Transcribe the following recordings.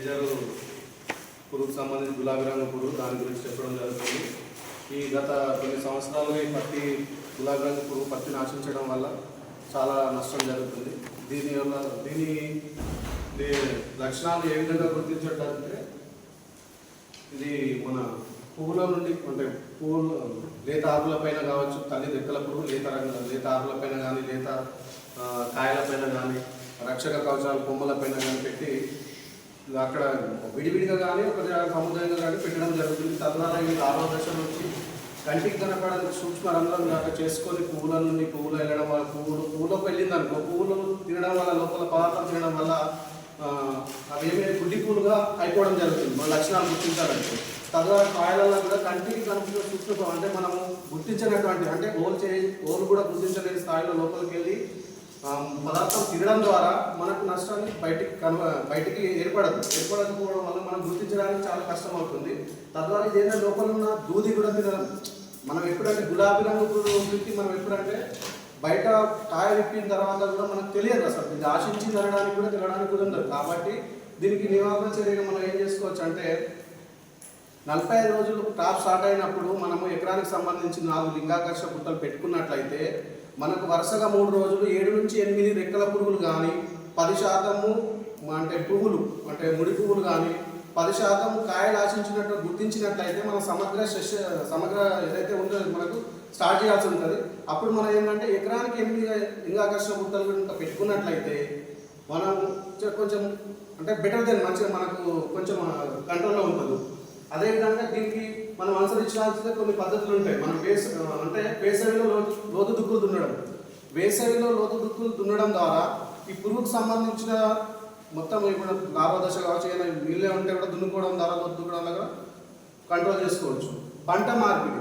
పురుగుకు సంబంధించి గులాబీ రంగు పురుగు దాని గురించి చెప్పడం జరుగుతుంది. ఈ గత కొన్ని సంవత్సరాలుగా ఈ పత్తి గులాబీ రంగు పురుగు పత్తిని ఆశించడం వల్ల చాలా నష్టం జరుగుతుంది. దీని లక్షణాలు ఏ విధంగా గుర్తించడంటే, ఇది మన పువ్వుల నుండి అంటే పువ్వులు లేత ఆకుల పైన కావచ్చు, తల్లి రెక్కల పురుగు లేత ఆకుల పైన కానీ, లేత కాయల పైన కానీ, రక్షక కవచాలు కొమ్మల పైన కానీ పెట్టి అక్కడ విడివిడిగా కానీ ఒక సముదాయంగా కానీ పెట్టడం జరుగుతుంది. తద్వారా ఈ 6వ దశ నుంచి కంటికి కనపడని సూక్ష్మ రంధ్రం దాకా చేసుకొని పువ్వుల నుండి పువ్వులు వెళ్ళడం వల్ల పువ్వులోకి వెళ్ళింది అనుకో, పువ్వులు తినడం వల్ల లోపల పదార్థం తినడం వల్ల అవి ఏమైనా గుడ్డి పూలుగా అయిపోవడం జరుగుతుంది. మన లక్షణాలు గుర్తించాలంటే తద్వారా కాయలలో కూడా కంటికి కనిపించిన సూక్ష్మ అంటే మనము గుర్తించినటువంటి అంటే ఓలు కూడా గుర్తించలేని స్థాయిలో లోపలికి వెళ్ళి పదార్థం తినడం ద్వారా మనకు నష్టాన్ని బయటికి ఏర్పడకపోవడం వల్ల మనం గుర్తించడానికి చాలా కష్టం అవుతుంది. తద్వారా ఇదేనా లోపల ఉన్న దూది కూడా తినడం. మనం ఎప్పుడంటే గులాబీ రంగు వృత్తి మనం ఎప్పుడంటే బయట కాయ విప్పిన తర్వాత కూడా మనకు తెలియదు అసలు ఇది ఆశించి తినడానికి కూడా ఉండదు. కాబట్టి దీనికి నివారణ చర్యగా మనం ఏం చేసుకోవచ్చు అంటే, 45 రోజులు క్రాప్ స్టార్ట్ అయినప్పుడు మనము ఎకరానికి సంబంధించి 4 లింగాకర్షక బుట్టలు పెట్టుకున్నట్లయితే మనకు వరుసగా 3 రోజులు 7 నుంచి 8 రెక్కల పురుగులు కానీ, 10% అంటే పువ్వులు అంటే ముడి పువ్వులు కానీ, 10% కాయలు ఆశించినట్టు గుర్తించినట్లయితే మనం సమగ్ర ఏదైతే ఉందో మనకు స్టార్ట్ చేయాల్సి ఉంటుంది. అప్పుడు మనం ఏంటంటే ఎకరానికి 8 లింగాకర్షక బుట్టలు కనుక పెట్టుకున్నట్లయితే మనం కొంచెం అంటే బెటర్ దెన్ మంచిగా మనకు కొంచెం కంట్రోల్లో ఉంటుంది. అదేవిధంగా దీనికి మనం అనుసరించాల్సిన కొన్ని పద్ధతులు ఉంటాయి. మనం వేసవిలో లోతు దుక్కులు దున్నడం. వేసవిలో లోతు దుక్కులు దున్నడం ద్వారా ఈ పురుగుకు సంబంధించిన మొత్తం ఇప్పుడు 4వ దశ కావచ్చు, ఏదైనా నీళ్ళే ఉంటే కూడా దున్నుకోవడం ద్వారా లోతు దుక్కడం లాగా కంట్రోల్ చేసుకోవచ్చు.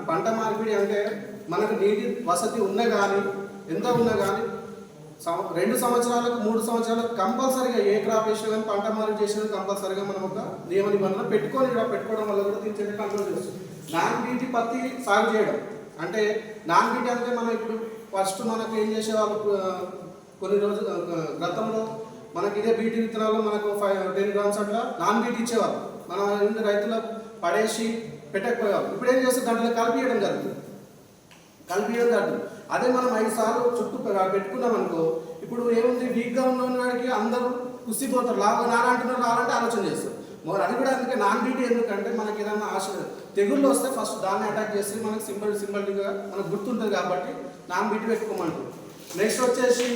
పంట మార్పిడి అంటే మనకు నీటి వసతి ఉన్నా కానీ ఎంత ఉన్నా కానీ 2 సంవత్సరాలకు 3 సంవత్సరాలకు కంపల్సరీగా ఏ క్రాప్ వేసినా కానీ పంట మార్పిడి చేసినా కంపల్సరీగా మనం ఒక నియమ నిబంధన పెట్టుకోవడం వల్ల కూడా దీన్ని కంట్రోల్ చేస్తుంది. నాన్ బీటీ పత్తి సాగు చేయడం అంటే నాన్ బీటీ అంటే మనం ఇప్పుడు ఫస్ట్ మనకు ఏం చేసేవాళ్ళు కొన్ని రోజులు గతంలో మనకి ఇదే బీటీ విత్తనాల్లో మనకు 10 గ్రామ్స్ అట్లా నాన్ బీటీ ఇచ్చేవాళ్ళు. మనం రైతులు పడేసి పెట్టకపోయేవాళ్ళు. ఇప్పుడు ఏం చేస్తే దాంట్లో కలిపియడం జరుగుతుంది. అదే మనం 5 సార్లు చుట్టూ పెట్టుకున్నాం అనుకో, ఇప్పుడు ఏముంది వీక్గా ఉన్న వాడికి అందరూ కుసిపోతారు, నాలంటున్నారు రావాలంటే ఆలోచన చేస్తారు. మరి అది కూడా అందుకే నాన్ బీటీ ఎందుకంటే మనకి ఏదైనా తెగుళ్ళు వస్తే ఫస్ట్ దాన్ని అటాక్ చేసి మనకి సింబల్గా మనకు గుర్తుంటుంది. కాబట్టి నాన్ బీటీ పెట్టుకోమంటారు. నెక్స్ట్ వచ్చేసి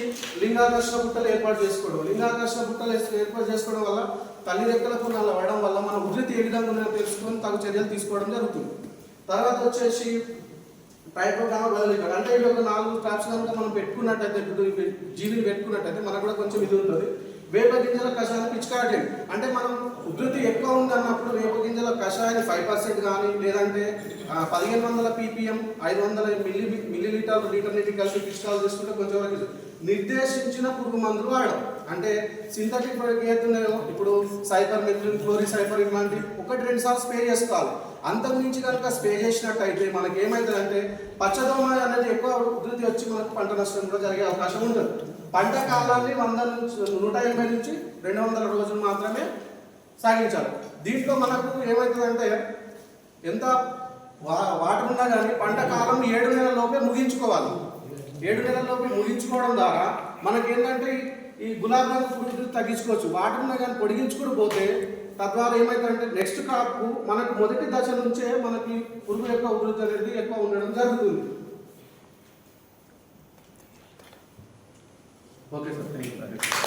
లింగాకర్షణ బుట్టలు ఏర్పాటు చేసుకోవడం వల్ల తల్లి రెక్కలకు అలా పడడం వల్ల మన ఉధృతి ఏ విధంగా ఉన్నాయో తెలుసుకొని తగు చర్యలు తీసుకోవడం జరుగుతుంది. తర్వాత వచ్చేసి ట్రైకోగ్రామా బదులు అంటే ఇది ఒక 4 క్రాప్స్ కనుక మనం పెట్టుకున్నట్టయితే, జీవిని పెట్టుకున్నట్టయితే మనకు కూడా కొంచెం ఇది ఉంటుంది. వేప గింజల కషాయాన్ని పిచికారి అంటే మనం ఉధృతి ఎక్కువ ఉంది అన్నప్పుడు వేప గింజల కషాయాన్ని 5% కానీ, లేదంటే 1500 ppm 500 మిల్లీలీటర్లు లీటర్ నీటి కలిపి పిచికాలు చేసుకుంటే కొంచెం వరకు నిర్దేశించిన పురుగు మందులు వాడడం. అంటే సింథటిక్ ఏతున్నాయో ఇప్పుడు సైపర్మెథ్రిన్, క్లోరిసైఫర్ ఇలాంటి 1-2 సార్లు స్ప్రే చేసుకోవాలి. అంతకుమించి కనుక స్ప్రే చేసినట్టయితే మనకి ఏమవుతుందంటే పచ్చదోమ అనేది ఎక్కువ ఉధృతి వచ్చి మనకు పంట నష్టం కూడా జరిగే అవకాశం ఉంటుంది. పంట కాలాన్ని 180 నుంచి 200 రోజులు మాత్రమే సాగించాలి. దీంట్లో మనకు ఏమవుతుందంటే ఎంత వాటర్ ఉన్నా కానీ పంట కాలం 7 నెలల లోపే ముగించుకోవాలి. 7 నెలల లోపే ముగించుకోవడం ద్వారా మనకేంటంటే ఈ గులాబీ రంగు పురుగు తగ్గించుకోవచ్చు. వాటర్ ఉన్నా కానీ పొడిగించుకుని పోతే తద్వారా ఏమవుతుందంటే నెక్స్ట్ క్రాప్కు మనకు మొదటి దశ నుంచే మనకి పురుగు యొక్క ఉధృతి అనేది ఎక్కువ ఉండడం జరుగుతుంది. Okay sir, thank you.